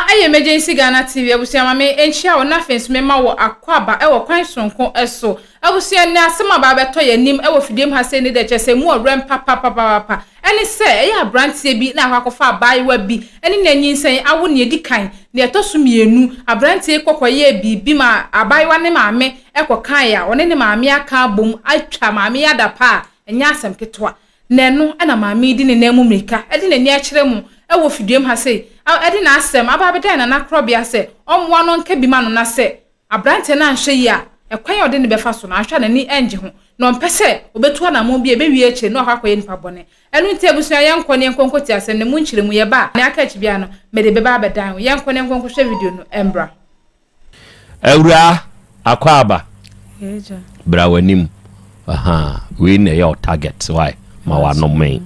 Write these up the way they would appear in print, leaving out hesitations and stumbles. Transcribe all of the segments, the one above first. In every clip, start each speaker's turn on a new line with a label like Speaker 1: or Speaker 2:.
Speaker 1: aye emergency Ghana TV abusia ma me enhia wo na fence me ma wo akwaba e wo kwan sonko eso abusia ne asema ba beto yanim e wo fidiem ha se ne de chese mu orem papa eni se e ya brantie bi na akwakofa abaiwa bi eni na nyinsen awo ne edikan ne etosu mienu abrantie kokoye bi ma abaiwa ne maame ekokan ya one ne maame aka bom atwa maame ya da pa enya asem ketwa nenu na maame di ne namu mrika edi ne ni akire mu e wo fidiem ha se edi na asem ababeda na Krobea se omwa no nka bi ma no na se abrante na nhwe yi a ekwan ode ne befa so na ahwa na ni enje ho no mpese obetu na mo bi e be wie eche no akwakoye nipa bone enu nti ebusu ayenko ne nkonkoti asem ne mu nchire mu ye ba na aka echi bia no me de beba abedan yenko ne nkonko hwe video no embra
Speaker 2: ewura akwaba
Speaker 1: eja
Speaker 2: bra wanim aha we ne your target why ma wa no me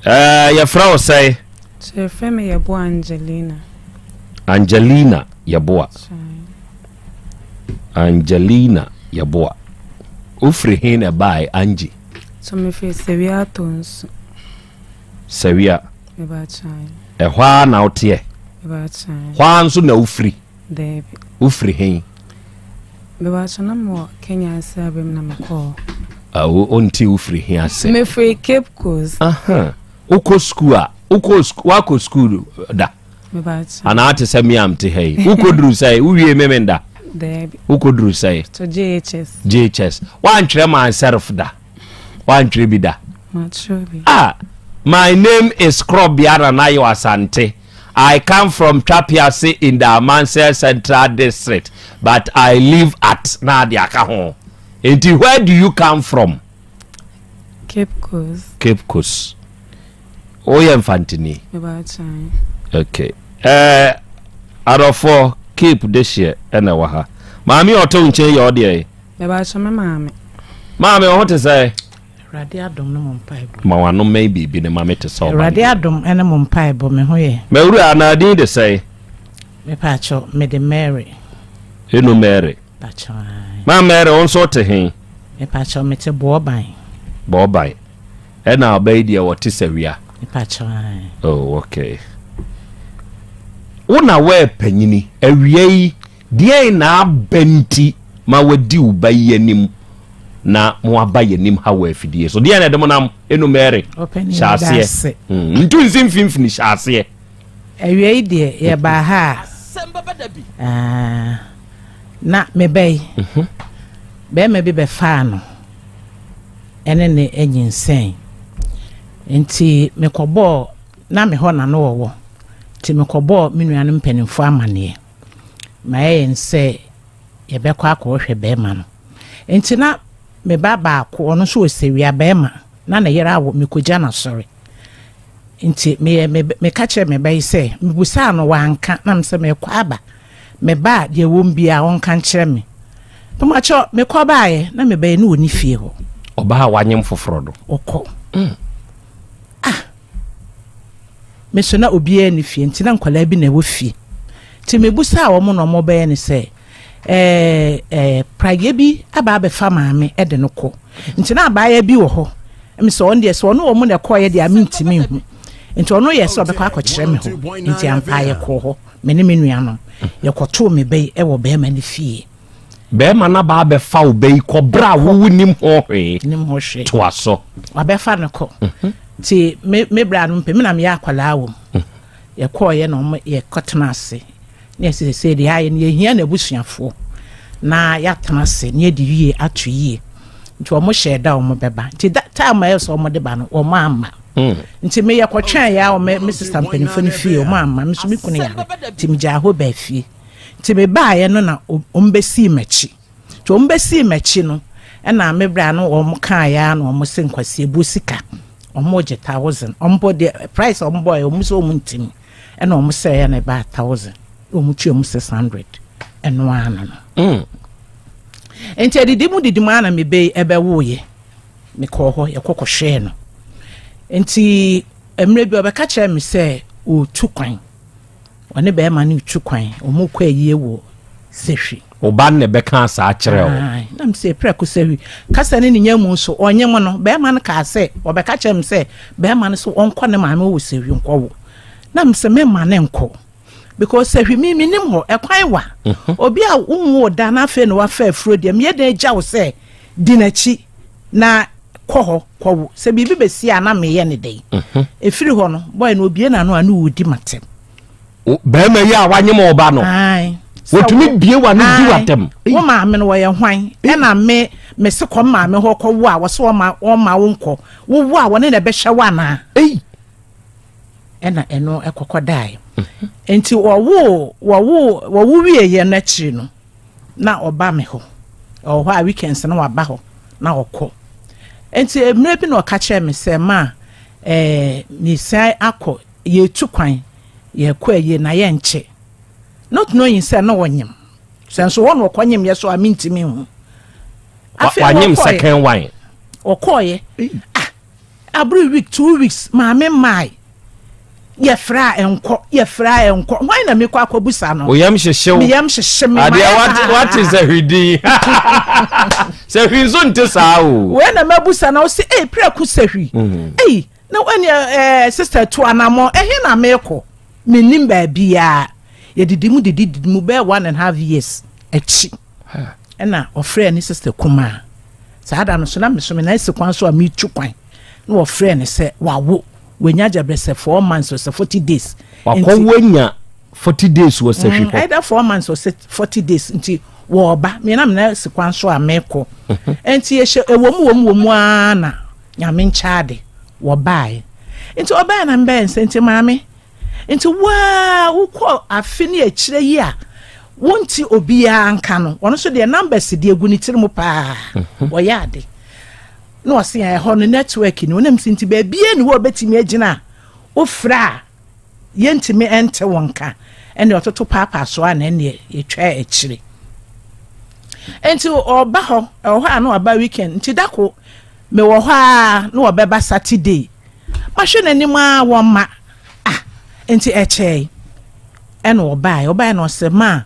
Speaker 2: ya frau say
Speaker 3: Chefeme yabo
Speaker 2: Angelina yabo Angelina yabo ufri hina by Angie
Speaker 3: so me fe sewia tons
Speaker 2: sewia
Speaker 3: me ba chan
Speaker 2: hwa na otie
Speaker 3: me ba chan
Speaker 2: hwa nso na ufri
Speaker 3: David
Speaker 2: ufri hin
Speaker 3: me ba chan na mo Kenya sabem na me call
Speaker 2: onti ufri hin ase
Speaker 3: me fe Cape Coast
Speaker 2: uko school wako school da
Speaker 3: me ba chan
Speaker 2: ana ate samiam te hey uko dru sai uwie memenda
Speaker 3: David
Speaker 2: uko dru sai
Speaker 3: to JHS
Speaker 2: wan tire man self da wan tire bi da
Speaker 3: machobi
Speaker 2: my name is Krobea Nana Yaw Asante. I come from Chapiase in the Amansel Central District, but I live at Nadiakaho. And where do you come from?
Speaker 3: Cape Coast.
Speaker 2: Cape Coast. Oye Mfantini.
Speaker 3: About time.
Speaker 2: Okay. Out of 4 Cape this year, and waha. Mami oto unche your day.
Speaker 3: About some mammy.
Speaker 2: Mami, what to say?
Speaker 4: Radiadom no mumpai.
Speaker 2: Ma no maybe be the mammy to solve.
Speaker 4: Radiadom and a mumpai, but me hoye.
Speaker 2: Meru anadi de say.
Speaker 4: Me pacho, me de Mary.
Speaker 2: You know Mary.
Speaker 4: Pacho.
Speaker 2: Ma Mary on sort to him.
Speaker 4: Me pacho, me te bobai.
Speaker 2: Bobai. And now baby, what is a ria?
Speaker 4: Me pacho.
Speaker 2: Oh, okay. Una we penyini awie die na benti ma wadi ubayi anim na mo abayi anim ha wa afidie so die na dem nam enu mere shaase ntu nsim finfini shaase
Speaker 4: awie die ye ba ha na me bay be me be fa no ene ne enyinsen nti me kobo na me ho na no wo Timekobo minuanu mpenimfo amane maye nse yebekwa akwohwe bema no enti na me baba akwo ono so osewia bema na na yera awo mekoja na sori enti me kache me bai se mebusa no wanka na mse me kwa aba me ba de wombia onka nkire me tomacho me kwa baaye na me bai no oni fie ho
Speaker 2: oba wanyem foforo do
Speaker 4: okọ mesona obia ni fie ntina nkwala bi na wo fie ti mebusa wo mo no mo be ni se prage bi aba be fa maame e de no ko ntina abaya bi wo ho em so on de so no wo mo na ko ye de amintimi hu nti ono ye so be kwa akokire me ho nti ampa ye ko ho me ne menua no ye koto me be e wo be ma ni fie
Speaker 2: be ma na ba be fa obe ko bra wo nim ho hwe to aso
Speaker 4: wa be fa no ko ti me bra no mpem na me akwala wo ye ko ye no ye kotena ase ne se de aye ne hia na busuafo na ya tena ase ne de wie atu yie nti o mo sheda o mo beba nti time ya so o mo de ba no o mo amma nti me ye kwotwen ya o me sister mpanifo ne fie o mo amma me so me kunu ya nti me ja ho ba fie nti me ba ye no na o mbesi machi nti o mbesi machi no na me bra no o mo kan ya no o mo se nkwase ebusika omo je 1000 ombo de price ombo e omo so muntim e na omo say ya na ba 1000 omo tue omo 600 eno ana no enti didimu ana me be ebe wo ye me ko ho ye kokohwe no enti emre bi obeka kire me say o tukwan one be ma ni tukwan omo kwa yie wo sehwi
Speaker 2: oba ne beka sa akire o
Speaker 4: na mse preko sewi kasa ne nyamu so onye mo no be ma no ka se obeka chem se be ma no so onko ne maame wo sewi nko wo na mse me ma ne nko because hwi mi nim ho ekwan wa obi a wo da na afa no wa fa afuro de me de gya wo se dinachi na kɔ se bibi be si ana me ye ne dey efiri ho no boy no obie na no anu wudi matem
Speaker 2: be ma ya wanyem oba no ai wotumi bie wa no di watem
Speaker 4: wo ma me no wo ye hwan e na me se kɔ ma me ho kɔ wo a wo so ma wo nkɔ wo a wo ne na be hwe wa na ei ena eno ekɔkɔ dai enti wo wie ye na chiri no na oba me ho o ho a weekends na wa ba ho na okɔ enti emre bi na ɔka me se ma ni sai akɔ ye tukwan ye kɔ ye na ye nche not knowing say no wonyem senso won okonyem ye so amintimi hu
Speaker 2: wanyem second wine
Speaker 4: okoye every week 2 weeks ma me mai ye fra enko why na me kwa akobusa no
Speaker 2: oyam hyehyew
Speaker 4: me
Speaker 2: adia what is a hidi se hwinzo nte saa o
Speaker 4: we na mabusa na o se preku sehwi na when sister to anamo ehe na me ko menim ba bia ye didimu be 1.5 years echi na ofre ni sister kuma saada no so na me so me na esikwan so a me twukwan na ofre ni se wawo wenya jabrese 4 months or 40 days
Speaker 2: wakɔ wenya 40 days was a hwiko
Speaker 4: either 4 months or 40 days nti wo ba me na esikwan so a meko enti ye ewom ana nyame nchaade wo bae enti oba na mbe nsenti maame enti wa ukọ afini ekire yi a wonti obia anka no wono so de numbers de egu ni tiri mu pa wo yaade no wase ya ho no network ni wonam sinti ba bia ni wo betimi agina ofra yentimi ente wonka ene ototo papa so ana ne etwa ekire enti oba ho ana oba weekend nti dako me wo ho a no obeba Saturday ma hwe nanim a wo ma enti eche ene oba no se ma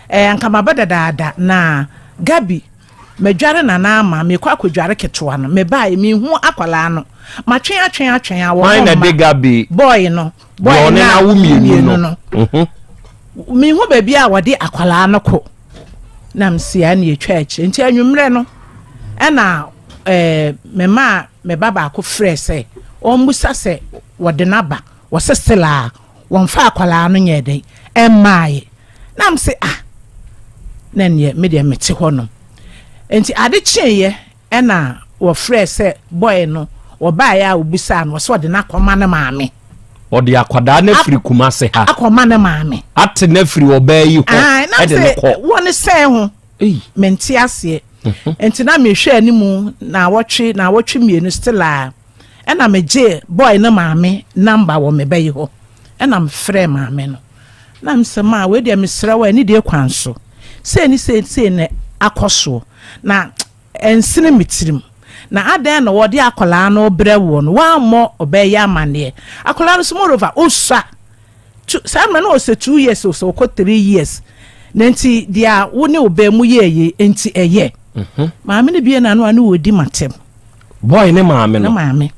Speaker 4: anka mabada dada na Gabi medware na na ama me kwa akwadware ketoa no me bae me hu akwala no ma twen awo
Speaker 2: why na de Gabi
Speaker 4: boy na
Speaker 2: wo mienu no
Speaker 4: me hu ba bia wode akwala no ko na msia na etwa eche enti anwumre no ena me baba ko frese o mbusa se wode naba wo sesela wonfa akwala no nyede emmaye nam se nenye me de mete ho no enti ade chieye ena wo frese boy no wo ba ya obusa no so de na koma na maame
Speaker 2: odi akwada na firi kumase ha
Speaker 4: akoma na maame
Speaker 2: ate na firi oba yi ho
Speaker 4: e de ne ko woni se ho menti ase enti na me hwe animu na wotwe mienu still a ena me je boy na maame number wo me bayi ho ena me frɛ maame no na msema we de mesra wa ni de kwanso se ne akoso na ensene mitirim na adan na wode akola na obrɛ wo no wa mo obɛyɛ amane akola no smorova osa sam na o se 2 years o so ko 3 years nanti dia wo ne obɛ mu yeye enti eye maame ne bie na no anu wodi matem
Speaker 2: boy ne maame no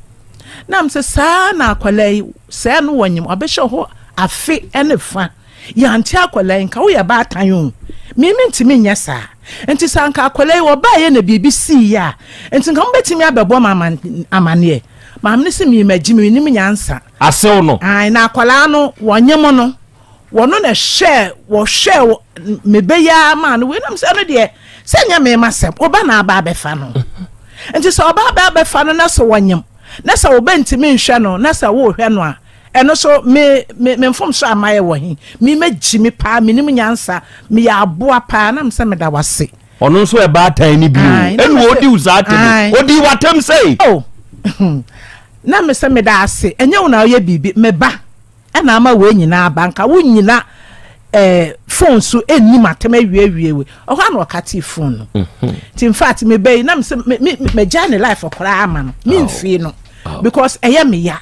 Speaker 4: na mse saa na akola yi saa no wonyim obɛhye ho afe ene fa yanti akola nka wo ya ba tan mimi ntimi nya saa enti sanka akola wo ba ye na BBC ya enti nka mbetimi abebo amane maamne se mi magimi nim nyansa
Speaker 2: asew no
Speaker 4: na akola no wonyem no wono na hwe mebeya ma no we nam se no de se nya me masem oba na aba abefa no enti se oba aba abefa no na so wonyem na se oba ntimi nhwe no na se wo hwe no a eno so me mfom so amaye wo hin me magimi pa me nim nyansa me ya aboa pa na mse me da wase
Speaker 2: ono so e ba tan ni bio enu odi uzate odi watem sei
Speaker 4: na me se me da ase enye wo na ye bibi me ba na ama we nyina banka wo nyina phone so eni matem awie we o ha na okati phone no ti in fact me be na me se me jane life okra ama no me mfi no because eye me ya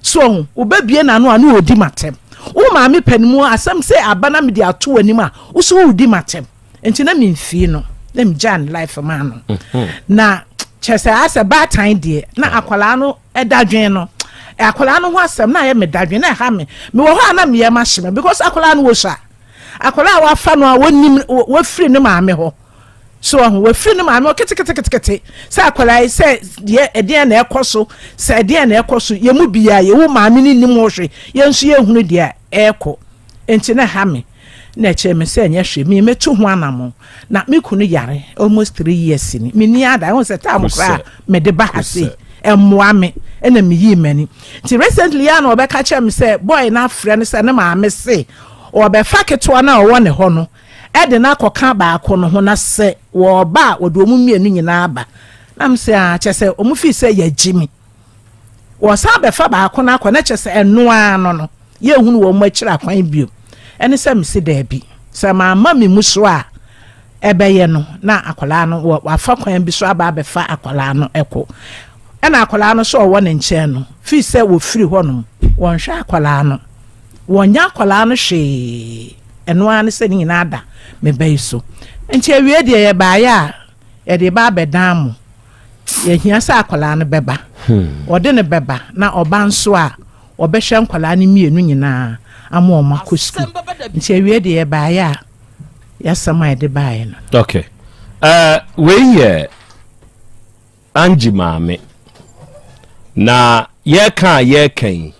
Speaker 4: so obabie na no anu odi matem wo maame panimu asem say abana me de ato anim a wo so odi matem enti na me mfi no na me jan life ma no na chese asa ba tan de na akwala no edadwen no akola no ho asem na ye medadwe na ha me wo ho na me ye ma hye me because akola no wo sha akola wa fa no a wonim wo free ne maame ho so we free no maame kete say akola say de na ekoso say de na ekoso ye mu bia ye wo maame ni nim wo hwe ye nso ye hunu de eko enti na ha me na che me say nya hwe me metu ho anamo na me kunu yare almost 3 years ni me ni ada won say time kra me de ba hase emmoa me na me yi mani ti recently ya na obeka che me say boy na afre ne say na maame say obefa keto na wo ne ho no e de na akoka ba ko no ho na se wo ba wo do mu mienu nyina aba na me say a che say omu fi say ya jimi wo sa befa ba ko na ko na che say eno ano no ye hunu wo mu akira kwan bio ene say me se da bi say mama me muso a ebeye no na akola no wa fa kwan bi so aba befa akola no eko ena akola no so wo ne nche no fi say wo free ho no won hwa akola no wonya akola no hwe eno an se ni na ada me bai so nche wie de ye ba ya ye de ba bedam ye hia sa akola no beba ode ne beba na oba nso a obehwe akola no mienu nyina ama o makosko nche wie de ye ba ya ya sama de ba ye no
Speaker 2: okay we ye Angie Mame na ye kan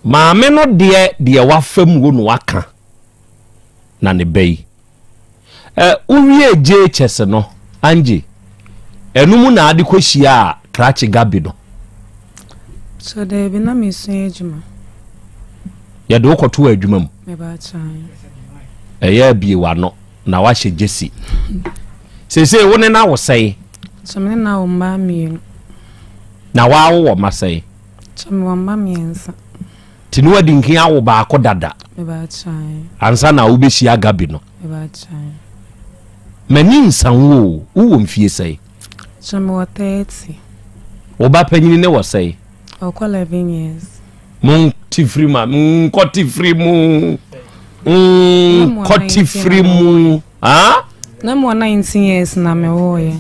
Speaker 2: maame no de wafam wo no waka na ne bai uwie JHS no Angie enum na ade kwhia krachi gabi no
Speaker 3: so de bi na me sun adwuma
Speaker 2: ya de wokoto adwuma mu
Speaker 3: me ba chan
Speaker 2: ya bi wa no na wa hye jesi sese wo ne na wo sei
Speaker 3: so me na wo mba mi
Speaker 2: na wa wo masei
Speaker 3: so me wo mba mi ensa
Speaker 2: tinu adi nkin awo ba ko dada
Speaker 3: me ba chan
Speaker 2: ansa na wo be hia gabi no
Speaker 3: me ba chan
Speaker 2: mani nsanwo wo mfie sei
Speaker 3: so me wo 30
Speaker 2: wo ba panyini ne wo sei
Speaker 3: o ko 11 years
Speaker 2: mon tifri ma koti free mu koti free mu ha
Speaker 3: na mo 19 years na me wo ye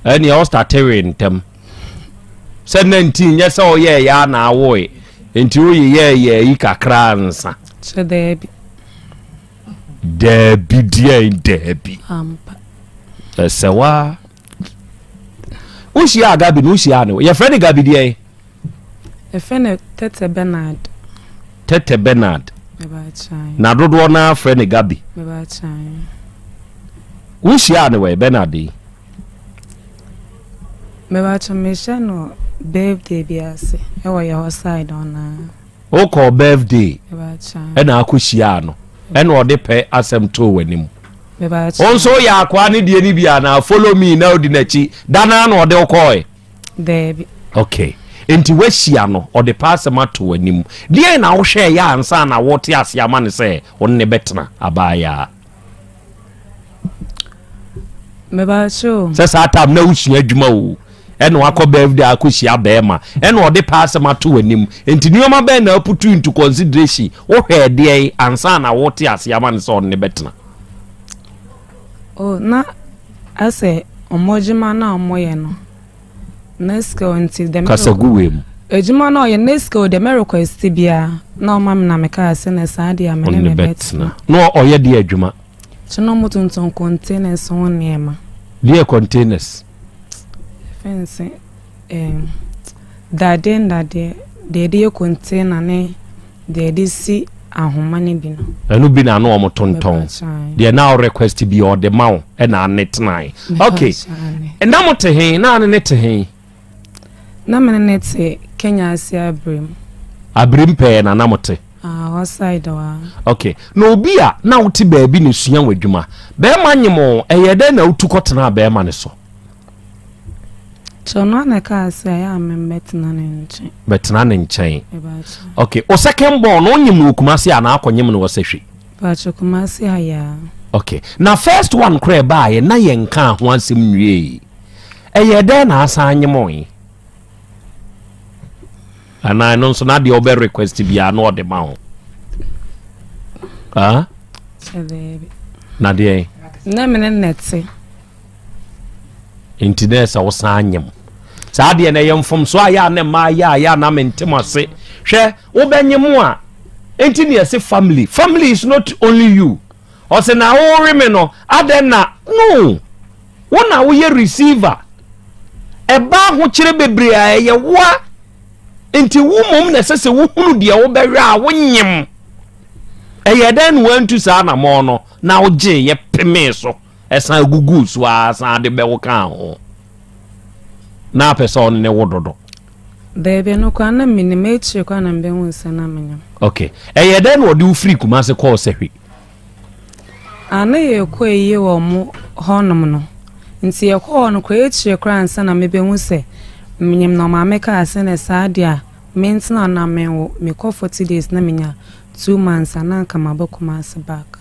Speaker 2: ani o starting tem 17 yes o ye ya na awo enti o ye yi kakra nsa
Speaker 3: so debi
Speaker 2: debi
Speaker 3: ampa
Speaker 2: sewa ushi agabi no ushi ane ye friend gabi die
Speaker 3: e friend Tete
Speaker 2: Bernard
Speaker 3: me ba chan
Speaker 2: na dodo na friend gabi
Speaker 3: me ba chan
Speaker 2: ushi ane we Bernard
Speaker 3: me ba chan me shano birthday bi ase e wo your side on
Speaker 2: o ko birthday
Speaker 3: me ba chan
Speaker 2: e na akoshia no e na ode pe asem to wanim
Speaker 3: me ba chan
Speaker 2: onso ya akwa ne die ni bia na follow me na odi nachi dana na ode okoi
Speaker 3: debi
Speaker 2: okay enti wahia no ode pass mato wanim die na wo hwe ya ansa na wote ase ama ne se wonne betena abaya
Speaker 3: me ba cho
Speaker 2: se sa tam na wuhia adwuma o eno akọ birthday akohia bema eno ode pass mato wanim enti nioma be na put into consideration wo hwe die ansa na wote ase ama ne se wonne betena
Speaker 3: oh na ase omojima na omoye no nesko until the
Speaker 2: kasaguwem
Speaker 3: ejuma na oye nesko the request bia na o mam na meka ase na saade amene me betna
Speaker 2: no oye de adwuma
Speaker 3: chino mutunton containers on niema
Speaker 2: de containers
Speaker 3: fence dade de container ne de si ahoma ne bi no
Speaker 2: enu bi na no omotonton de na request bi o de mawo e na netnai okay enda mote hen na ne te hen
Speaker 3: na mene nete Kenya Asia
Speaker 2: abrim pe na mote
Speaker 3: outside wa
Speaker 2: okay no obi a na wote baabi ne sua wadwuma be ma nyemo eyede na utukotena be ma ne so
Speaker 3: chono na ka ase ya memmetna ne nchen
Speaker 2: betena ne nchen okay o second born no nyim okumase a na akonyem ne wo sehwe
Speaker 3: ba chokumase ya
Speaker 2: okay na first one kra ba ye na ye nka ho asem nwie eyede na asa anyemo yi ana no so na de obe request bia na ode ma ho na de
Speaker 3: na mene netse
Speaker 2: intidesa wo sa anyem saa de na yemfom so aya na ma ya na mentemase hwe wo benye mu a enti ne yesi family is not only you o se na wo reme no adenna no wona wo ye receiver eba ho kire bebre a ye wa enti wo mom na sese wo hunu de wo behwe a wo nyem eye den wantu saa na mo no na wo je ye peme so esan gugu so asan de be wo kan ho na person ne wododo
Speaker 3: Baby no kwa na minimate kwa na mbe hunsa na manyam.
Speaker 2: Okay. Eye den wo de free Kumase call sehwe.
Speaker 3: Ana ye kwa ye wo mo honom no. Nti ye kwa no kwa echi kwa ansa na mebe hunse. Mnyem no ma meka ase na sadia. Mentina na menwo me call 40 days na menya 2 months ana kama bo Kumase back.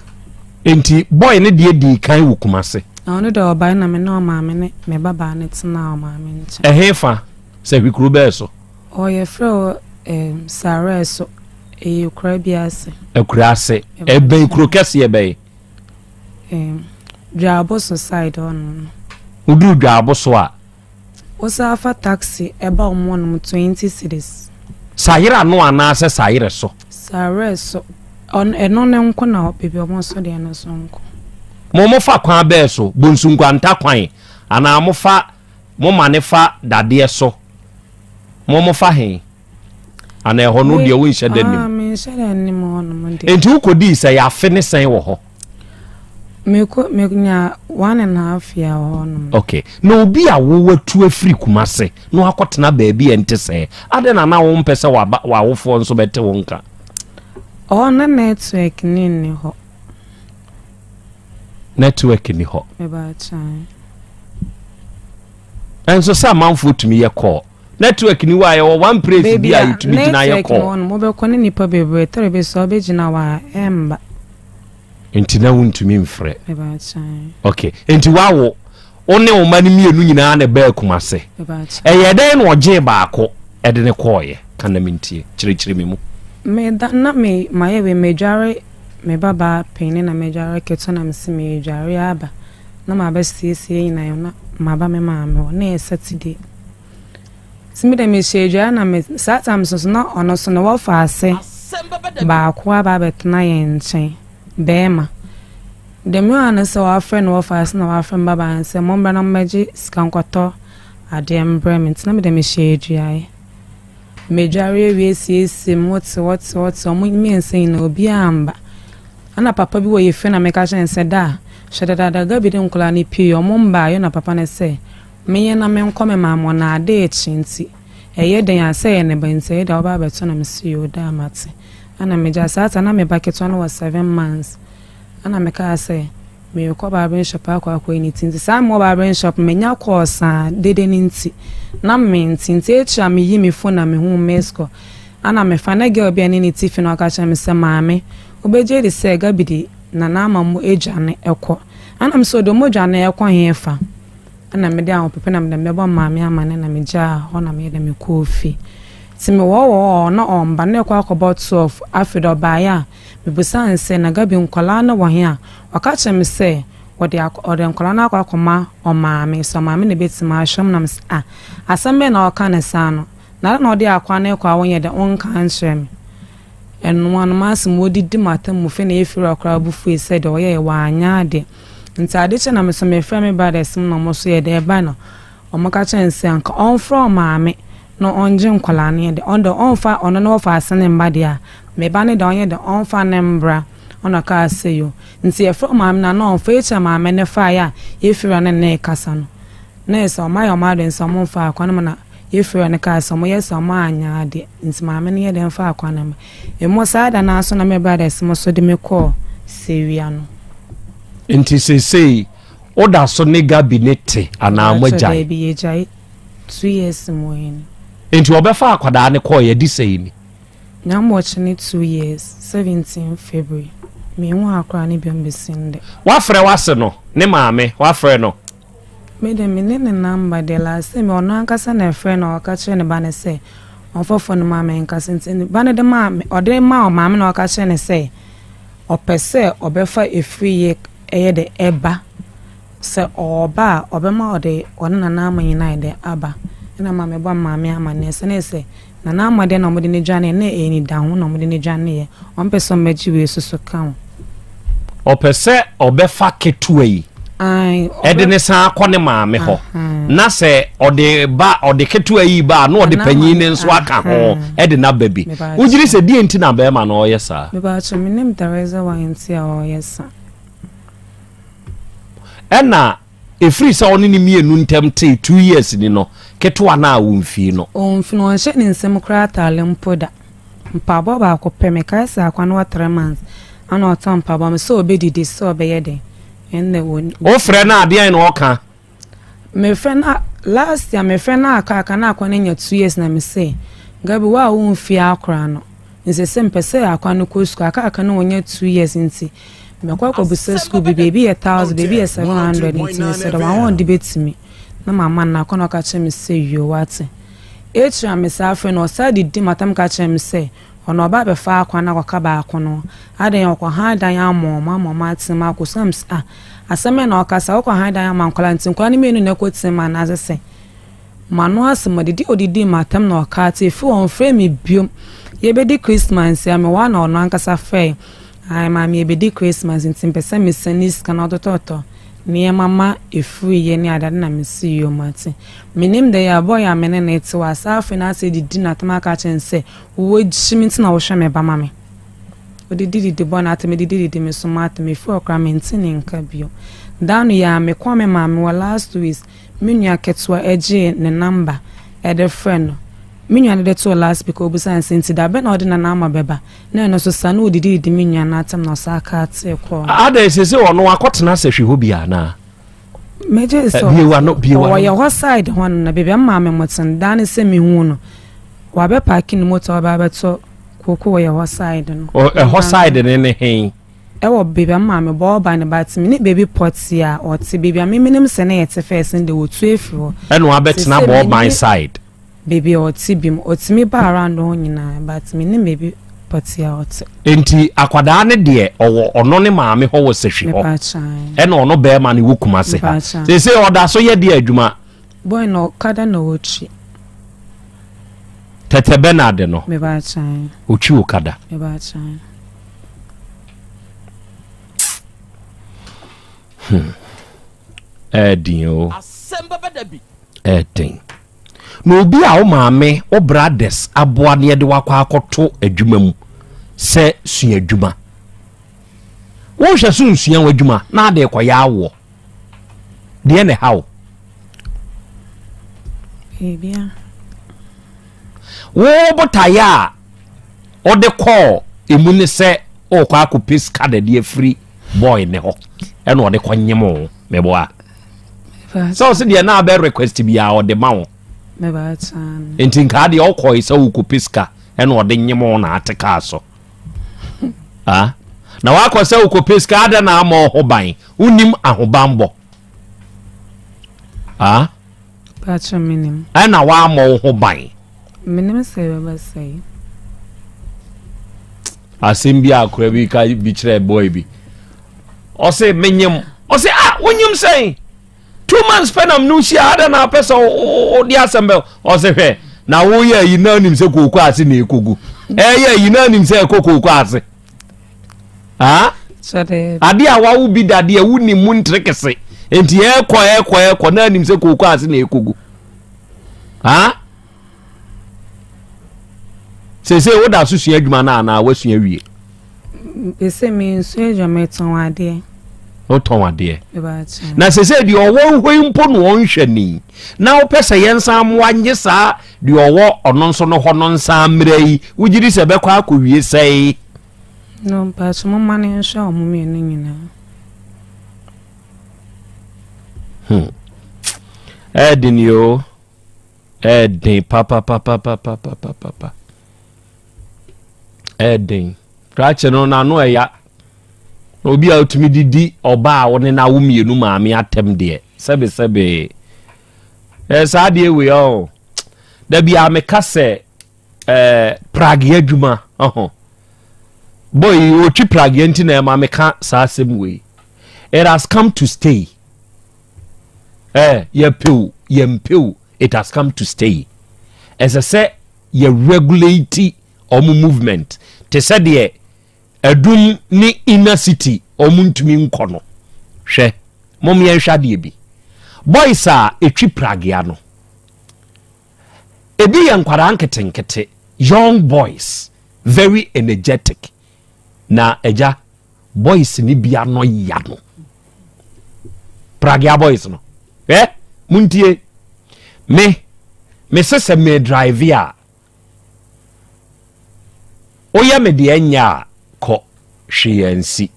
Speaker 2: Enti boy ne de di kan wo Kumase.
Speaker 3: Ono do oba na me no ma me baba ne tena o ma me nche.
Speaker 2: Ehefa sehwe Krobea so.
Speaker 3: Oye fro Sare so Krobea ase.
Speaker 2: Akurase ebe krokese ebe.
Speaker 3: Dwabo so side on.
Speaker 2: Udu dwabo so a.
Speaker 3: Osafa taxi eba omo 20 cedis.
Speaker 2: Sayira no ana se sayire so.
Speaker 3: Sare so on eno ne nko na opebi omo so de na so nko.
Speaker 2: Momo fa kwan be so bonsu nkwanta kwan ana mofa mo manefa dade so. Momo fa hen ana eho no de wo nhye danim
Speaker 3: me nhye danim ho no mo de
Speaker 2: enti ukodi se ya fe ne sen wo ho
Speaker 3: me nya 1.5 year ho no.
Speaker 2: Okay no obi a wo watu afiri Kumase no akotena baabi ente se ade na wo mpese wa wofo nso bete wo nka
Speaker 3: na network ni ho
Speaker 2: me
Speaker 3: ba chan
Speaker 2: enso sa manfo tumi ye call network ni wa ye one place bi a tumi gina ye call
Speaker 3: network mo be ko ni nipa bebre tere be so be gina wa emba
Speaker 2: enti na wuntumi mfre
Speaker 3: me ba chan
Speaker 2: okay enti wawo one o mani mienu nyina na ba Kumase
Speaker 3: me ba chan
Speaker 2: eye den no oje baako ede ne call ye kana mintie chire me mu
Speaker 3: me da na me maye we mejare me baba pene na mejare keto na msi mejare aba na ma ba siesie na yo na ma ba me ma me na Saturday simi de me shejare na me sometimes so na ono so no wo fa ase ba kwa ba betna ye nchen bema de me ana so wa friend wo fa ase na wa friend baba anse mo mbra na mmeji skankwato ade embrement na me de me shejare mejare we siesie what omo mi ense na obi amba ana papa bi wo ye fe na me ka chen se da shedada gabi de nkola ni pie omo mba yo na papa ne se menye na me nkome mamo na ade echinti eye den ase ne banse da oba beto na me si yo da mate ana me ja sata na me baketo no was 7 months ana me ka ase me ko barber shop akwa ni tinti sa mo barber shop me nya ko sa dede ni nti na me tinti echa me yi me phone na me hu mesko ana me fa na girl bia ni tifi no aka cha me se maame obeje de se gabidi na na amamu ejane ekọ ana me so do mo jane ekọ hefa ana me de an pepe na me bo maame amane na me ja ho na me de me kofi ti me wo na omba na ekọ akọbọ 12 afido ba ya me busa nse na gabi nkola na wo he a waka che me se ode nkola na akọma o maame so maame ne betima ahwem na me asambe na waka ne sa no na ode akwa na ekọ awon ye de onka nhyem enu anu masim odidi matam mu fe na efiri akra bufu ese de oye wa anya de ntade che na me so me frɛ me brothers na mo so ye de ba no omoka chense anka on from maame no onje nkola ne de on do on fa ono no fa asene mba de a me ba ne de onye de on fa ne mbra ona ka aseyo nti e from maame na no on fa echa maame ne fa ya efiri na ne kasa no na eso ma yo ma de nso mo fa akwa no na efiri ne ka so mo yes o ma anya de nti maame ne ye de fa akwa na emo sada na so na me brothers mo so de me call sewia no
Speaker 2: nti sesei oda so ne gabinete ana amajai
Speaker 3: bi ye jai 2 years mo hin
Speaker 2: nti obefa akwada ne call ye di sei ni
Speaker 3: na mo chine 2 years 17 February me hu akra ne bi mbesinde
Speaker 2: wa frɛ wase no ne maame wa frɛ no
Speaker 3: me de me ne number de la se me ono ankasa na frɛ no aka kire ne ba ne se onfofo no maame ankasa ntini ba ne de maame ode ma o maame no aka kire ne se opese obefa efri ye eye de eba se oba obema ode ona na amanyina de aba na mama bo mama ama ne se ne se na na amade na omode ne dwane na eni da ho na omode ne dwane ye onpeso maji we so kan
Speaker 2: opese obefa ketua yi ai ede ne san akone maame ho na se ode ketua yi ba na ode panyin ne nso aka ho ede na baby ujiri se die nti na be ma na oyesa
Speaker 3: me ba cho minim Teresa wa nti a oyesa
Speaker 2: ena efiri sa oni ni mienu ntem te 2 years ni no ketua na awumfi no
Speaker 3: onfi no hye ni nsem kra tale mpoda mpabo ba akopɛ me kai sa akwa no 3 months ana otan mpabo me so obedidi so obeyede enne woni o frɛ na ade na oka me frɛ na last year me frɛ na aka na akwa nya 2 years na me say gabi wa wo mfi akra no nse se mpese akwa no ko school aka na wonya 2 years nti me kwa busa school baby 1000 baby 700 nti me say I want debate me na mama na akwa no ka che me say yo what etra me sa afre no sa di matam ka che me say ono ba be fa akwa na kwaka ba akwa no adan yakwa ha dan amo mama atima ko sams aseme na okasa okwa ha dan ama nkola nti nkola ni menu na kotima na azese manu asema odidi matam na okate fu on frame biom ye be di Christmas ya me wa na ono ankasa fe ai mama ye be di Christmas nti mpesa me senis kana otototo ni mama efu ye ni adade na me si yo mate minim de ya boy amene na eti wa safi na se didi na tamaka chense wo jimiti na wo hwe me ba mame odidi di bona atme didi me so mate me fu okra mentini nka bio danu ya me kwa me mame wa last week minua ketwa eje ne number e de friend minua de to last because obusan senti da be na odina na ama beba na no so sanu odidi di minua na atam na so aka te ko
Speaker 2: ada sese wono akotena se hwe ho bia na
Speaker 3: meje so biwa ya ho side ho na bebe amma me motin dan se mi hu no wa be parking motor ba be to koko ya ho side no
Speaker 2: ho side ne hen
Speaker 3: e wo bebe amma me bo ba ne bat mi ne baby pot ya o ti bebe am minim se na yete first in the wo tu efiro
Speaker 2: e no abetena bo by side
Speaker 3: baby o ti bim o ti mi ba around ho nyina but mi ne baby pot ya o ti
Speaker 2: enti akwada ne de owo ono ne maame ho wo sehwe ho e no ono be ma ne wokuma se ha se oda so ye de adwuma
Speaker 3: boy no kada no ochi
Speaker 2: tete Bernard no
Speaker 3: me ba chan
Speaker 2: ochi okada
Speaker 3: me ba chan
Speaker 2: Edin asemba badabi edin no obi a o maame o brothers aboa ne de wakwa akoto adwuma mu se sua adwuma wo hwe so nsua wadwuma na ade koya awo de ne hawo
Speaker 3: bia
Speaker 2: wo botaya o de call emu ne se o kwa akopis card de free boy ne ho e no de kwanyemo meboa so se de na be request bia o de mawo
Speaker 3: me ba chan
Speaker 2: enti ka de o koi se wo kopiska e no de nyemo na ateka so na wa se wo kopiska ada na ama ho ban unim ahobambo
Speaker 3: ba chan minim
Speaker 2: na wa ama ho ban
Speaker 3: minim se ba say
Speaker 2: asembi akura bi ka bi kire boy bi o se menyem o se wonyum say 2 months penam no shi ada na pesa o di assemble o se hwe na wo ye yi na nim se koku ase na ekogu ye yi na nim se koku ase
Speaker 3: sade
Speaker 2: ade a wa wo bi dade a wuni mu ntrekese enti ekọ na nim se koku ase na ekogu se wo da so sua adwuma na wasua wie
Speaker 3: ese mi nso adwuma eton ade
Speaker 2: o ton ade na se di owo hoi mpo no onhwani na wo pese yensa amwa nye saa di owo ono nso no ho no nsa mrai wugiri se be kwa akowie sei
Speaker 3: no pa so mo mane nso o mo me no nyina
Speaker 2: edin yo edin papa edin krache no na no eya obi a utumi didi oba a woni na wo mienu maame atem de sebe sa de we o da bia me kase Prague adwuma boy o twi Prague enti na ma me ka sa asem we it has come to stay ye pew it has come to stay. As I say, you regulate movement. Te said ye adum ni inner city omuntumi nkono. Hwe mom ye hwade bi. Boys are etwi pragia no. Ebi ye nkwara nketenkete, young boys, very energetic. Na eja boys ni bia no ya no. Pragia boys no. Muntie me sese me drive ya. Oya me de anya ko hwiansi.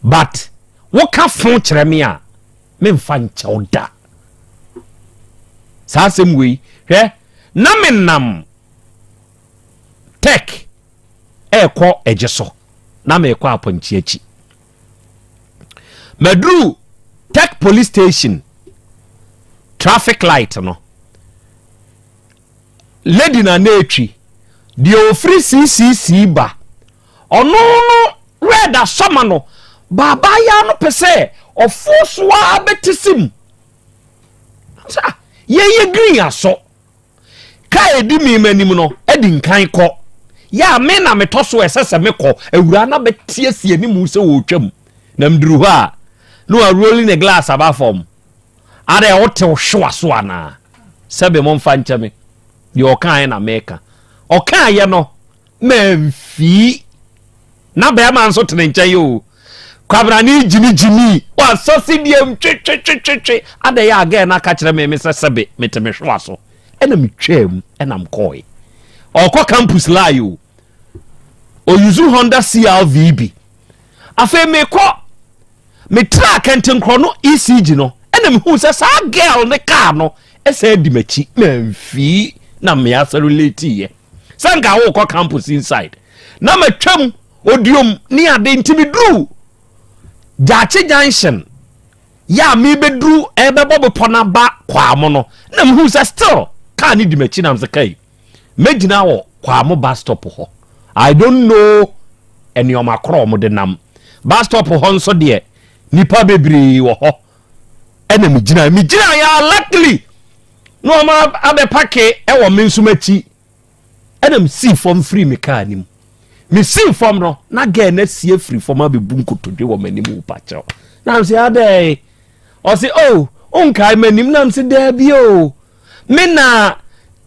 Speaker 2: But wo ka fon kire me a me mfa nche oda. Sa asem wi na me nam tech ko ejeso na me kwa aponchi achi. Madru tech police station traffic light no. Lady na netri di ofri CCC ba ono no red asoma no baba ya no pese ofoswa betisim sa ye green aso ka edi mi manim no edi nkan ko ya me na metoso esese me ko awura na betiesie ni mu se wo twam na mduru ha no a rolling a glass above form are hotel show so ana sebe mo mfa ncheme yo kan na meka o kan ye no memfi na be ma nso tene nche yo kwabra ni jini wa so sidiem twe ade ya again na ka kire me sebe meteme hwa so ena metwam ena mkoi okọ campus la yo o yuzu Honda CRV afa me ko me track enten krono ECG no ena me hu se sa girl ne car no ese di machi memfi na me aserulate ye sanga wo ko campus inside na matwam odiom ni ade ntimi dru Jache Junction ya mi bedru ebebo pona ba kwa mo no na me hu se still car ni di machi na mse kai megina wo kwa mo bus stop ho I don't know any of my chrome de nam bus stop ho nso de nipa bebri wo ho ena mi gina ya luckily no ma abe pake e wo mensumachi ena mi see from free me car nim me see from no na ga na sie free from abebu nkotodwe wo manim pa chew na am say ade o say oh onkai manim na am say da bi o me na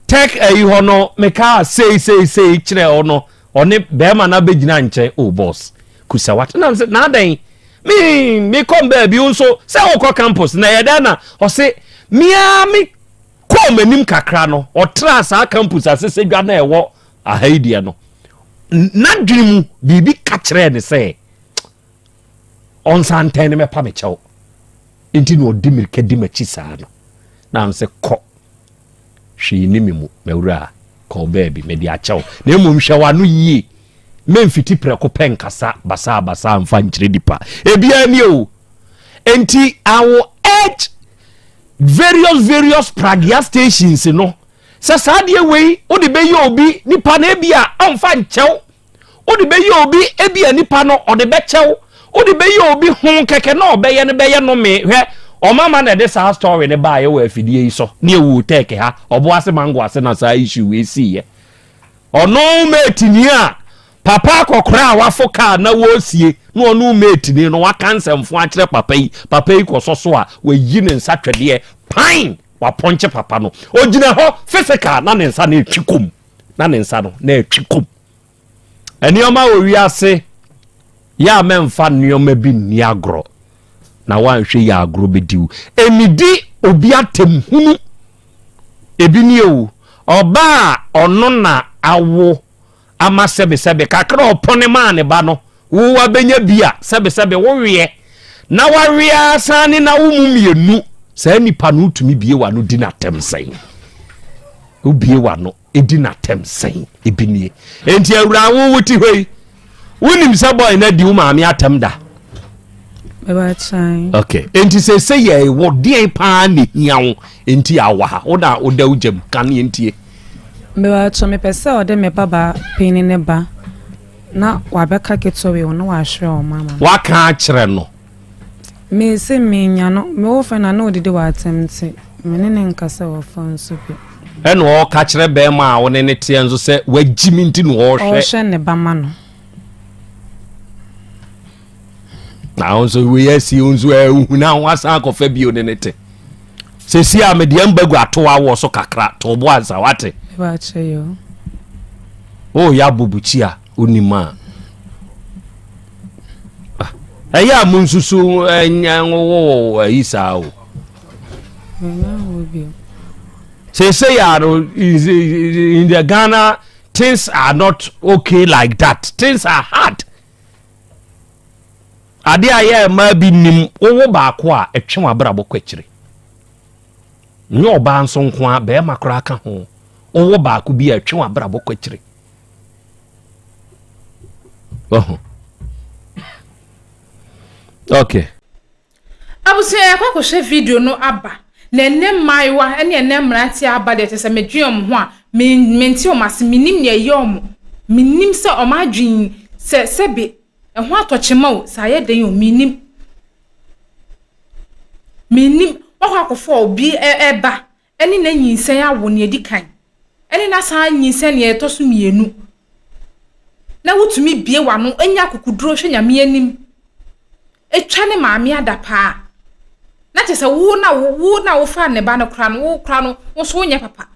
Speaker 2: take ayi ho no me car say kire o no one be ma na begina nche oh boss kusa wat na am say na den me come baby unso say wo campus na yeda na o say me come anim kakra no o tra sa campus asese dwa na ewo ahaidia no na dwimu bibi ka kire ne say on santen me pa me chew enti no dimirke dimachi sa no na am say ko hwi ni mimu mewura ko baby me dia chew na emom hwa no yie memfiti preko penkasa basa mfa nkyire dipa ebia ni o enti awo edge various pragia stations no sa de wei o de be ye obi nipa na ebia amfa nchew o de be ye obi ebia nipa no o de be chew o de be ye obi hu keke na obeye ne be ye no me hwe o mama na de sa story ne ba ye wa afidie yi so ne ewu teke ha obo ase mango ase na sa issue we see ye ono metini a papa kokra wafo ka na wosie no onu metini no wakansemfo akire papa yi kososo a wayi ne nsa twede pine wa ponche papa no ogina ho physical na ne nsa na etwikum na ne nsa no na etwikum enioma owiase ya memfa nioma bi ni agro na wanhwe ya agro bediu emidi obi atemhunu ebi ni ewu oba ono na awo ama sebe kakra opone ma ne ba no wo wa benya bia sebe wo wie na wa wie asane na wo mumienu sa nipa no tumi bie wa no di na tem sen wo bie wa no edi na tem sen ebinie enti awura wo wuti hoi wonim sa boy na di wo maame atem da okay enti say ye wo die pa ne hiawo enti awa ha wo da ujam kan enti
Speaker 3: Mewa to me pese o de me baba pini ne ba na wabeka ketowe no wa hwe o mama
Speaker 2: waka akire no
Speaker 3: me se me nya no me wo fa na no dede wa atemte menene nkasa wo phone so pe
Speaker 2: eno o ka kire be ma a wo ne te enzo se wagimi nti no wo hwe
Speaker 3: ne bama no
Speaker 2: na onso we yesi onso ehuna wasa kofa bi o ne te se si a me de ambagu ato awo so kakra to bo ansa wate
Speaker 3: ba che yo
Speaker 2: o ya bubuchi a onima aya munsusu enyanwo isa o say in the Ghana things are not okay like that. Things are hard. Ade aye ma bi nim owo ba ko a etwe wabrabo kwachire. Nyo ba nso nko a be makora aka ho. Owo ba ko bi etwe wabrabo kwachire. Okay.
Speaker 1: Abusi akwa ko hwe video no aba. Nene maiwa ene ene mranti aba de tese medwem ho a menti o mas minim ne yom minim se o madwin se be ho atochema o sa ye den o minim wa kwa kofo obi eba ene na nyinsen awo ne edikan ene na sa nyinsen ne etoso mienu na wutumi bie wa no enya kokuduro hwe nyame anim etwa ne maame adapa na tese wo na wo fa ne ba no kra no wo so nya papa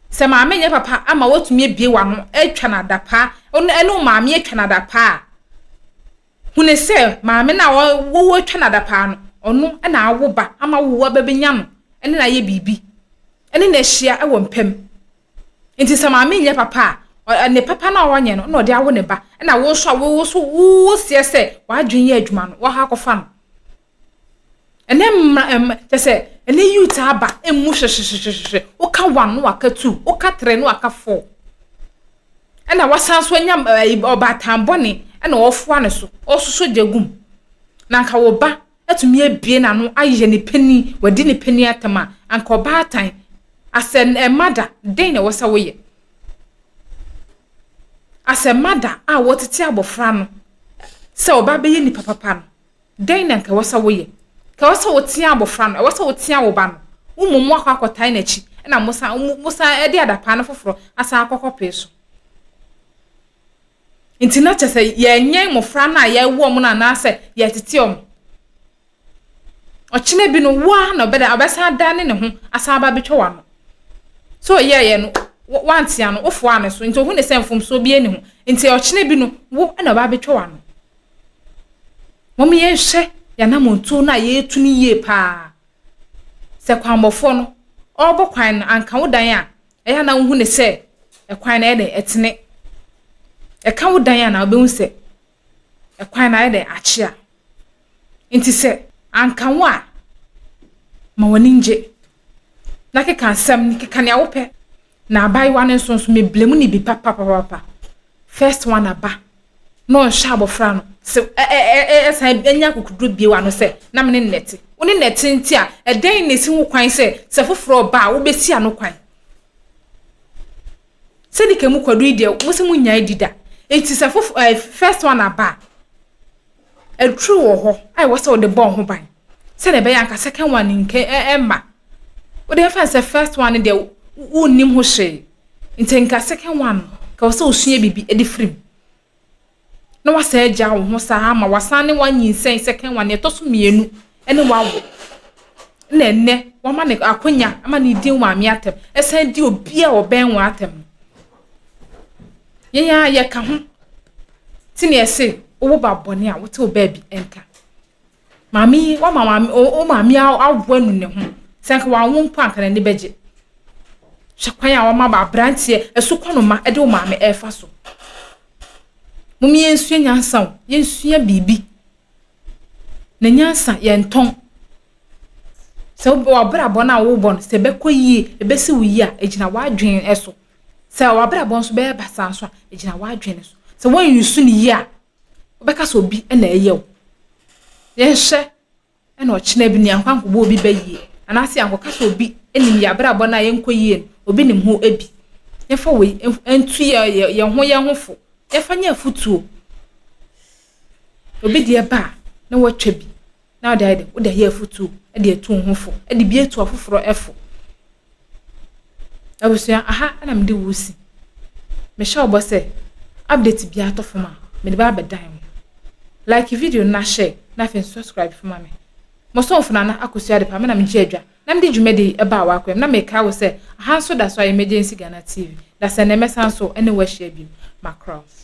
Speaker 1: se maame nya papa ama wotumi bie wa no etwa na adapa eno maame etwa na adapa hune se maame na wo etwa na adapa no ono na awo ba ama wo ba benya no ene na ye bibi ene na hia ewo mpem enti se maame nya papa ne papa na wanye no na ode awo ne ba na wo so sie se wadwen ye adwuma no wo ha kofa no ene tese ene youth aba emu hwehwehwehwe o ka 1 o ka 2 o ka 3 o ka 4 ena wasan so nya obatambone ena ofo ne so osuso jegum na nka wo ba atumi abie na no aye ne pani wadi ne pani atama anka obatan asen emada den na wosa woye asemada a wotete abofra no se oba be ye ni papa no den na nka wosa woye ka wasa wotia abofra no wasa wotia wo ba no umumu akwakotai na chi na musa ede adapa no foforo asa akokope so intina chese ye nyen mofra na ye wo mu na na se ye tetiom ochine bi no wa na obeda abasa dane ne ho asa aba betwa no so ye no wantia no ofo ane so nti ohu ne semfom so bi eni ho nti ochine bi no wo na ba betwa no mom ye hwe ya na montu na ye tuni ye pa se kwambofo no obo kwan anka wodan a eya na hu ne se ekwan na ye de etene eka wodan a na obehu se ekwan na ye de achia nti se anka wo a ma woni nje na ke kan sam ni ke kan ya wo pe na abai wane nso me blemu ni bi papa first one aba no shabo frano se esa enya kokuduro bie wa no se na me neti woni neti nti a eden nesi ho kwan se foforo ba wo besi ano kwan se dike mu kwadu ide wo se mu nya dida enti se first one aba true wo ho ai wo se wo de bon ho ban se na be yanka second one nke emma wo de fa se first one de wo nim ho hye enti nka second one ka wo se osua bibi edi free no wasa eja wo ho sa ama wasane wanyinsen second one etoso mienu ene wawo na enne wama ne akonya ama ne din wa mi atem esan di obi a oben wa atem ye ka ho tini ese wo ba bone a wote obabi enka mami wa mama o mami awo anu ne ho sanka wa won pa anka ne beje hwekwan a wama ba brantie eso kono ma ede wo mami efa so mumi yensu nyansa yensu ya bibi na nyansa yenton se wo brabo na wo bon se be koyie ebesi wo yi a ejina wadwen eso se wo brabo nso be basa nso ejina wadwen eso se won yusu ni yi a obeka so bi na eyew yenhye na ochina bi ni ankwanko bo obi bayie anase ankoka so obi enim ya brabo na yenkoyie obi nim ho ebi yefa we entu ye ho fo efanya futuo obi de ba na watwa bi na ode wo de ye futuo e de etu ho fo e de bi etu afoforo efo abusua aha ana me de wusi me sha obo se update bi atofo ma me de ba bedan like video na share na fe subscribe for me mo so mfuna na akosua de pa me na me je adwa na me de dwumedi e ba wa akwem na me ka wo se aha so da so emergency Ghana TV da se na mesan so ene wa share bi macross